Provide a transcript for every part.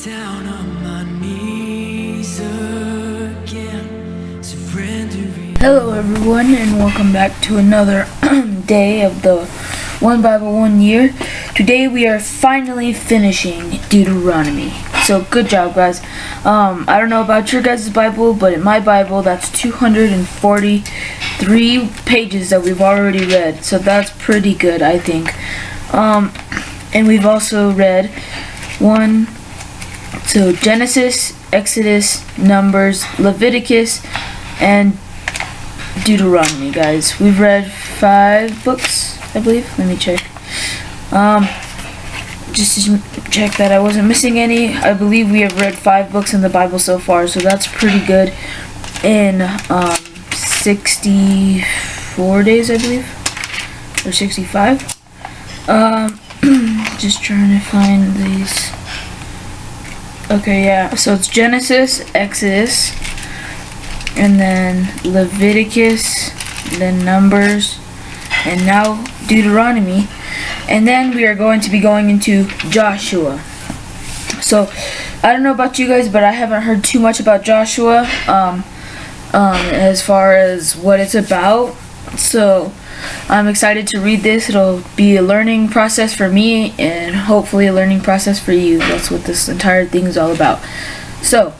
Down on my knees again, surrendering. Hello everyone, and welcome back to another day of the One Bible 1 Year. Today we are finally finishing Deuteronomy. So good job, guys. I don't know about your guys' Bible, but in my Bible that's 243 pages that we've already read. So that's pretty good, I think. And we've also read Genesis, Exodus, Numbers, Leviticus, and Deuteronomy, guys. We've read 5 books, I believe. Let me check. Just to check that I wasn't missing any. I believe we have read 5 books in the Bible so far, so that's pretty good in 64 days, I believe, or 65. Just trying to find these. Okay, yeah, so it's Genesis, Exodus, and then Leviticus, then Numbers, and now Deuteronomy, and then we are going to be going into Joshua. So, I don't know about you guys, but I haven't heard too much about Joshua, as far as what it's about, so I'm excited to read this. It'll be a learning process for me and hopefully a learning process for you. That's what this entire thing is all about. So,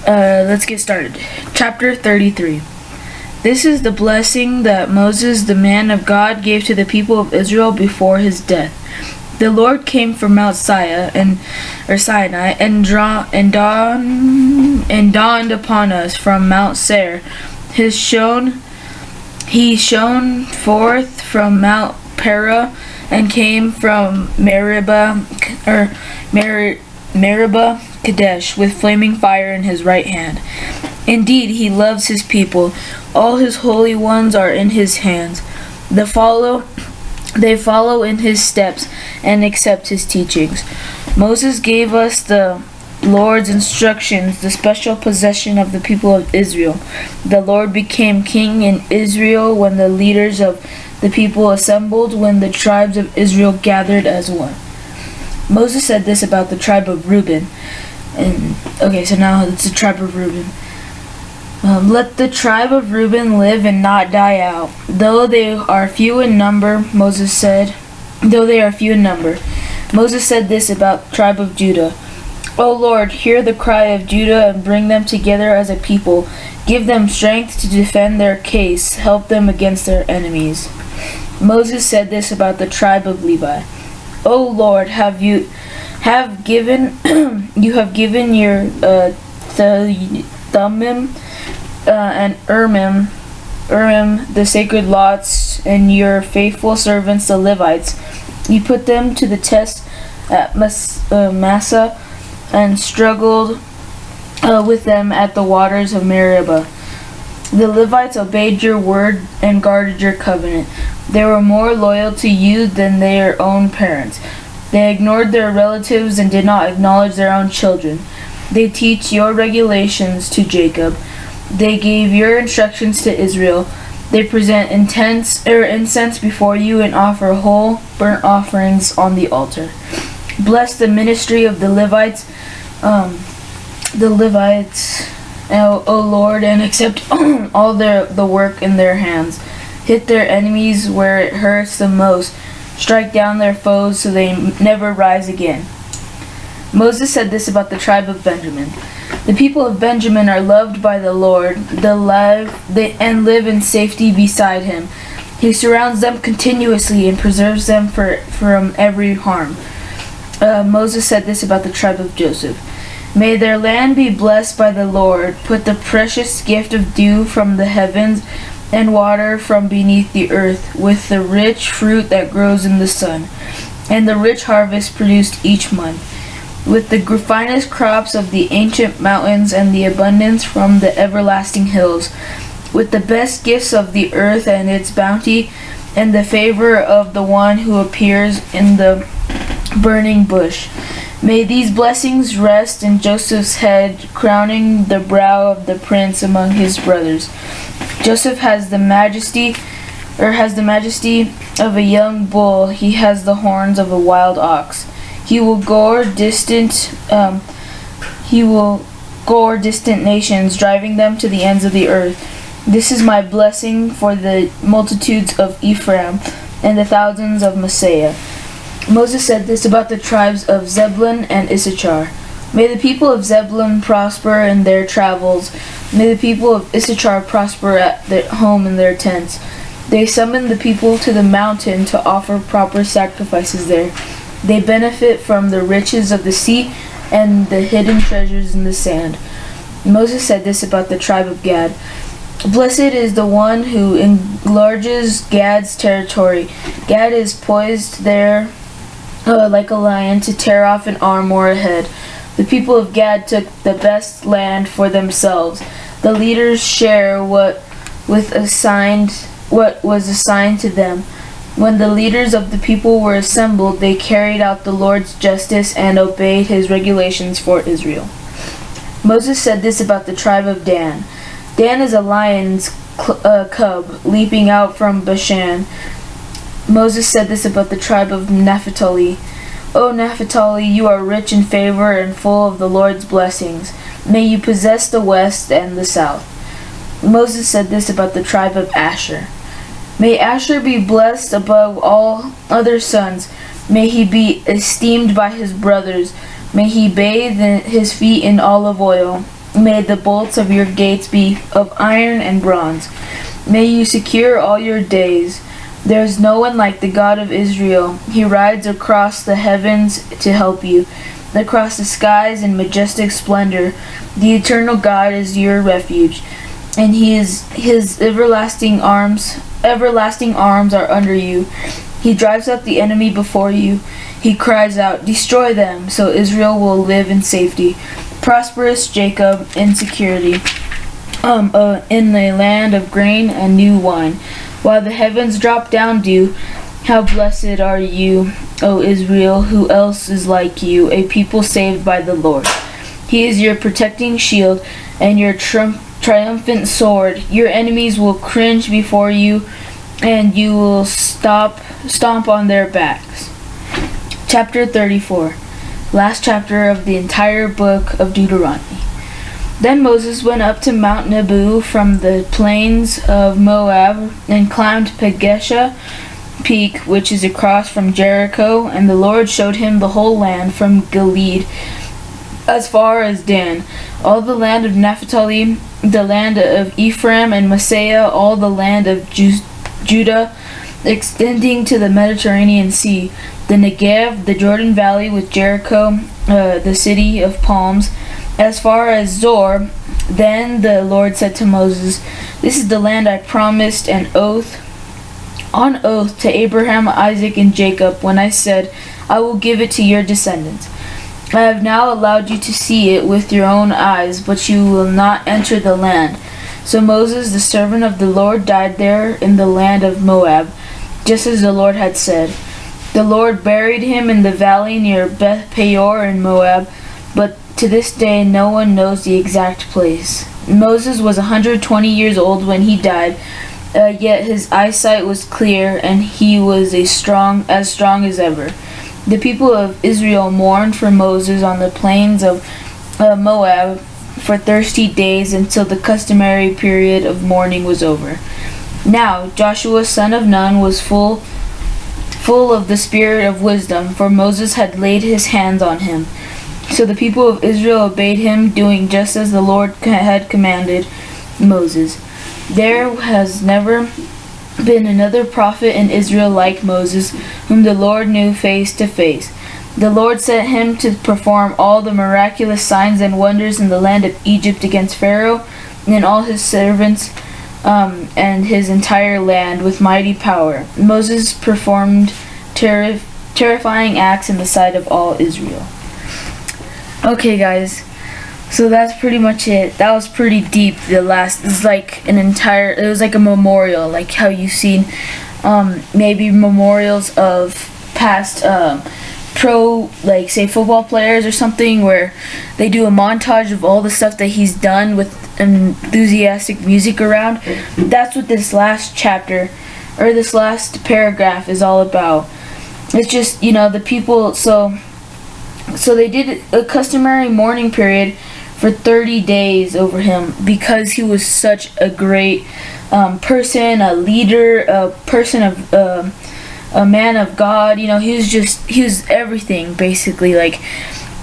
let's get started. Chapter 33. This is the blessing that Moses, the man of God, gave to the people of Israel before his death. The Lord came from Mount Sinai and dawned upon us from Mount Seir. He shone forth from Mount Perea and came from Meribah Kadesh with flaming fire in his right hand. Indeed, he loves his people. All his holy ones are in his hands. They follow in his steps and accept his teachings. Moses gave us the Lord's instructions, the special possession of the people of Israel. The Lord became king in Israel when the leaders of the people assembled, when the tribes of Israel gathered as one. Moses said this about the tribe of Reuben. So now it's the tribe of Reuben. Let the tribe of Reuben live and not die out. Though they are few in number, Moses said this about the tribe of Judah. O Lord, hear the cry of Judah and bring them together as a people. Give them strength to defend their case. Help them against their enemies. Moses said this about the tribe of Levi. O Lord, you have given your Thummim and Urim the sacred lots, and your faithful servants the Levites. You put them to the test at Massah and struggled with them at the waters of Meribah. The Levites obeyed your word and guarded your covenant. They were more loyal to you than their own parents. They ignored their relatives and did not acknowledge their own children. They teach your regulations to Jacob. They gave your instructions to Israel. They present incense before you and offer whole burnt offerings on the altar. Bless the ministry of the Levites, O Lord, and accept all the work in their hands. Hit their enemies where it hurts the most. Strike down their foes so they never rise again. Moses said this about the tribe of Benjamin. The people of Benjamin are loved by the Lord, and live in safety beside him. He surrounds them continuously and preserves them from every harm. Moses said this about the tribe of Joseph. May their land be blessed by the Lord. Put the precious gift of dew from the heavens and water from beneath the earth, with the rich fruit that grows in the sun, and the rich harvest produced each month, with the finest crops of the ancient mountains and the abundance from the everlasting hills, with the best gifts of the earth and its bounty, and the favor of the one who appears in the burning bush. May these blessings rest in Joseph's head, crowning the brow of the prince among his brothers. Joseph has the majesty of a young bull. He has the horns of a wild ox. He will gore distant. He will gore distant nations, driving them to the ends of the earth. This is my blessing for the multitudes of Ephraim and the thousands of Messiah. Moses said this about the tribes of Zebulun and Issachar. May the people of Zebulun prosper in their travels. May the people of Issachar prosper at their home in their tents. They summon the people to the mountain to offer proper sacrifices there. They benefit from the riches of the sea and the hidden treasures in the sand. Moses said this about the tribe of Gad. Blessed is the one who enlarges Gad's territory. Gad is poised there like a lion to tear off an arm or a head. The people of Gad took the best land for themselves. The leaders share what was assigned to them. When the leaders of the people were assembled, they carried out the Lord's justice and obeyed his regulations for Israel. Moses said this about the tribe of Dan. Dan is a lion's cub leaping out from Bashan. Moses said this about the tribe of Naphtali. O Naphtali, you are rich in favor and full of the Lord's blessings. May you possess the west and the south. Moses said this about the tribe of Asher. May Asher be blessed above all other sons. May he be esteemed by his brothers. May he bathe his feet in olive oil. May the bolts of your gates be of iron and bronze. May you secure all your days. There is no one like the God of Israel. He rides across the heavens to help you, across the skies in majestic splendor. The eternal God is your refuge, and his everlasting arms are under you. He drives out the enemy before you. He cries out, "Destroy them," so Israel will live in safety. Prosperous Jacob in security, in the land of grain and new wine. While the heavens drop down dew, how blessed are you, O Israel, who else is like you, a people saved by the Lord. He is your protecting shield and your triumphant sword. Your enemies will cringe before you, and you will stomp on their backs. Chapter 34. Last chapter of the entire book of Deuteronomy. Then Moses went up to Mount Nebo from the plains of Moab and climbed Pagesha Peak, which is across from Jericho, and the Lord showed him the whole land from Gilead as far as Dan, all the land of Naphtali, the land of Ephraim and Messiah, all the land of Judah, extending to the Mediterranean Sea, the Negev, the Jordan Valley with Jericho, the city of palms, as far as Zor. Then the Lord said to Moses, "This is the land I promised on oath to Abraham, Isaac, and Jacob when I said, I will give it to your descendants. I have now allowed you to see it with your own eyes, but you will not enter the land." So Moses, the servant of the Lord, died there in the land of Moab, just as the Lord had said. The Lord buried him in the valley near Beth Peor in Moab, but to this day no one knows the exact place. Moses was 120 years old when he died, yet his eyesight was clear, and he was as strong as ever. The people of Israel mourned for Moses on the plains of Moab for 30 days until the customary period of mourning was over. Now Joshua son of Nun was full of the spirit of wisdom, for Moses had laid his hands on him. So the people of Israel obeyed him, doing just as the Lord had commanded Moses. There has never been another prophet in Israel like Moses, whom the Lord knew face to face. The Lord sent him to perform all the miraculous signs and wonders in the land of Egypt against Pharaoh and all his servants and his entire land with mighty power. Moses performed terrifying acts in the sight of all Israel. Okay, guys, so that's pretty much it. That was pretty deep. It was like a memorial, like how you've seen maybe memorials of past pro, like say football players or something, where they do a montage of all the stuff that he's done with enthusiastic music around. That's what this last chapter, or this last paragraph, is all about. It's just, the people, so So they did a customary mourning period for 30 days over him because he was such a great person, a leader, a person of a man of God. You know, he was everything basically. Like,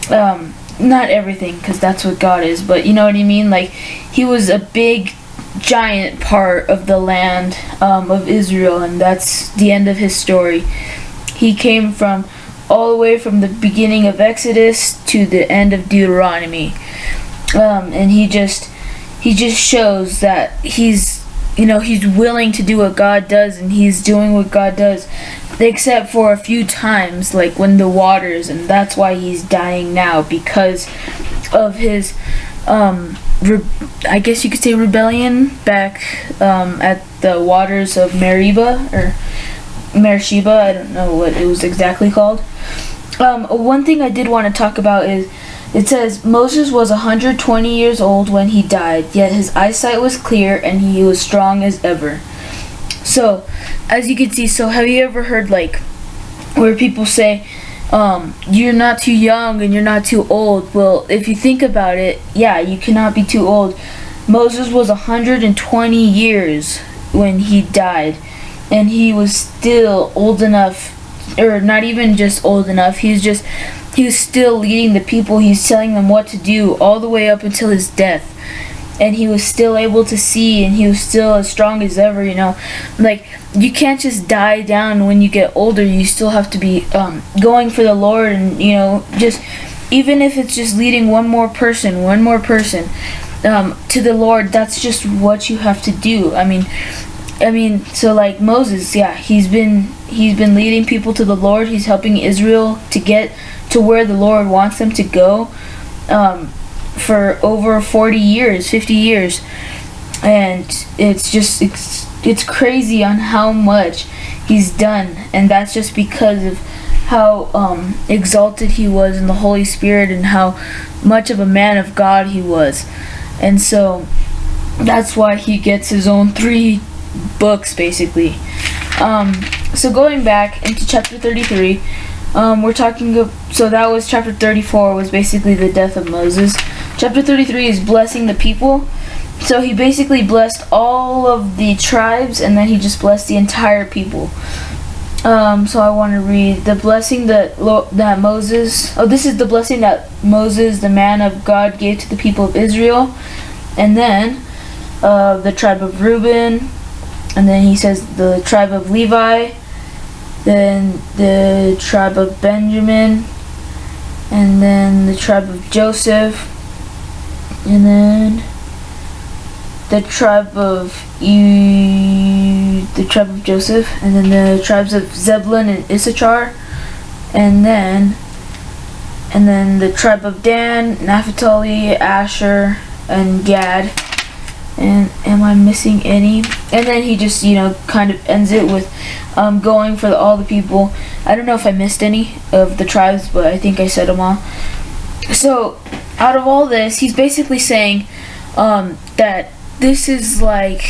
not everything, because that's what God is, but you know what I mean. Like, he was a big, giant part of the land of Israel, and that's the end of his story. He came from all the way from the beginning of Exodus to the end of Deuteronomy, and he just shows that he's willing to do what God does, and he's doing what God does, except for a few times, like when the waters, and that's why he's dying now, because of his I guess you could say rebellion back at the waters of Meribah or Mersheba. I don't know what it was exactly called. One thing I did want to talk about is, it says Moses was 120 years old when he died, yet his eyesight was clear and he was strong as ever. So, as you can see, so have you ever heard, like, where people say, you're not too young and you're not too old? Well, if you think about it, yeah, you cannot be too old. Moses was 120 years when he died, and he was still old enough, or not even just old enough, he was still leading the people. He's telling them what to do all the way up until his death. And he was still able to see, and he was still as strong as ever, you know. Like, you can't just die down when you get older. You still have to be going for the Lord, and, you know, just, even if it's just leading one more person to the Lord, that's just what you have to do. I mean, so like Moses, yeah, he's been leading people to the Lord. He's helping Israel to get to where the Lord wants them to go. For over 40 years, 50 years, and it's crazy on how much he's done, and that's just because of how exalted he was in the Holy Spirit and how much of a man of God he was. And so that's why he gets his own 3 books basically. So going back into chapter 33, we're talking so that was chapter 34, was basically the death of Moses. Chapter 33 is blessing the people. So he basically blessed all of the tribes, and then he just blessed the entire people. So I want to read the blessing that Moses. Oh, this is the blessing that Moses, the man of God, gave to the people of Israel, and then the tribe of Reuben, and then he says the tribe of Levi, then the tribe of Benjamin, and then the tribe of Joseph, and then the tribe of Joseph, and then the tribes of Zebulun and Issachar, and then the tribe of Dan, Naphtali, Asher, and Gad. And am I missing any? And then he just, kind of ends it with going for all the people. I don't know if I missed any of the tribes, but I think I said them all. So, out of all this, he's basically saying that this is like,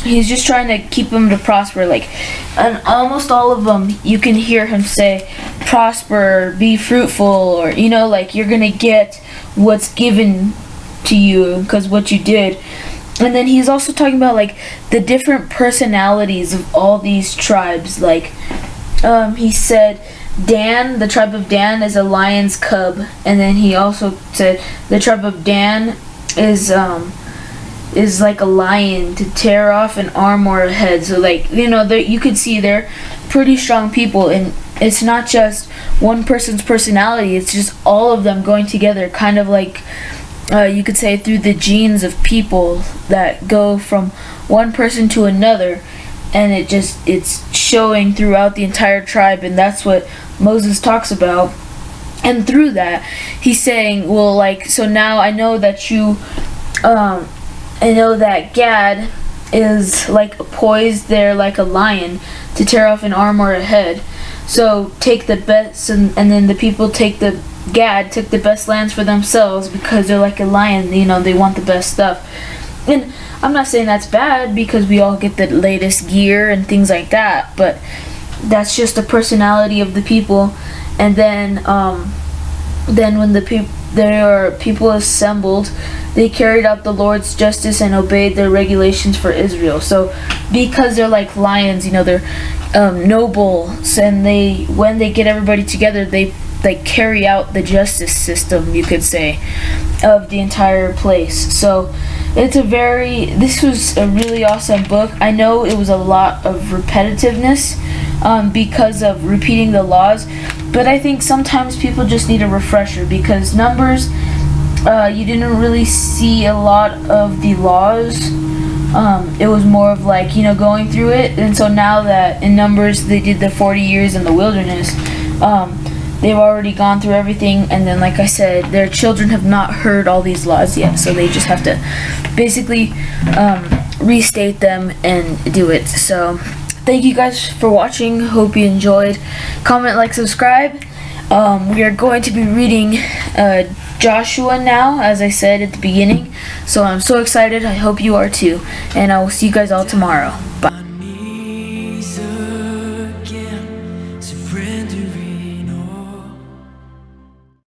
he's just trying to keep them to prosper. Like, and almost all of them, you can hear him say, prosper, be fruitful, or, like, you're going to get what's given to you because what you did. And then he's also talking about, like, the different personalities of all these tribes. Like, he said Dan, the tribe of Dan, is a lion's cub. And then he also said the tribe of Dan is like a lion to tear off an arm or a head. So, like, you could see they're pretty strong people. And it's not just one person's personality. It's just all of them going together, kind of like... you could say through the genes of people that go from one person to another, and it's showing throughout the entire tribe, and that's what Moses talks about. And through that, he's saying, well, like, so now I know that I know that Gad is like poised there like a lion to tear off an arm or a head. So take the best, and then the people Gad took the best lands for themselves because they're like a lion, they want the best stuff. And I'm not saying that's bad because we all get the latest gear and things like that, but that's just the personality of the people. And then Then when there are people assembled, they carried out the Lord's justice and obeyed the regulations for Israel. So because they're like lions, they're nobles, and when they get everybody together, they carry out the justice system, you could say, of the entire place. So this was a really awesome book. I know it was a lot of repetitiveness because of repeating the laws, but I think sometimes people just need a refresher, because Numbers, you didn't really see a lot of the laws. It was more of like, going through it. And so now that in Numbers they did the 40 years in the wilderness, they've already gone through everything, and then like I said, their children have not heard all these laws yet, so they just have to basically restate them and do it. So thank you guys for watching. Hope you enjoyed. Comment, like, subscribe. We are going to be reading Joshua now, as I said at the beginning, so I'm so excited. I hope you are too, and I will see you guys all tomorrow. Bye.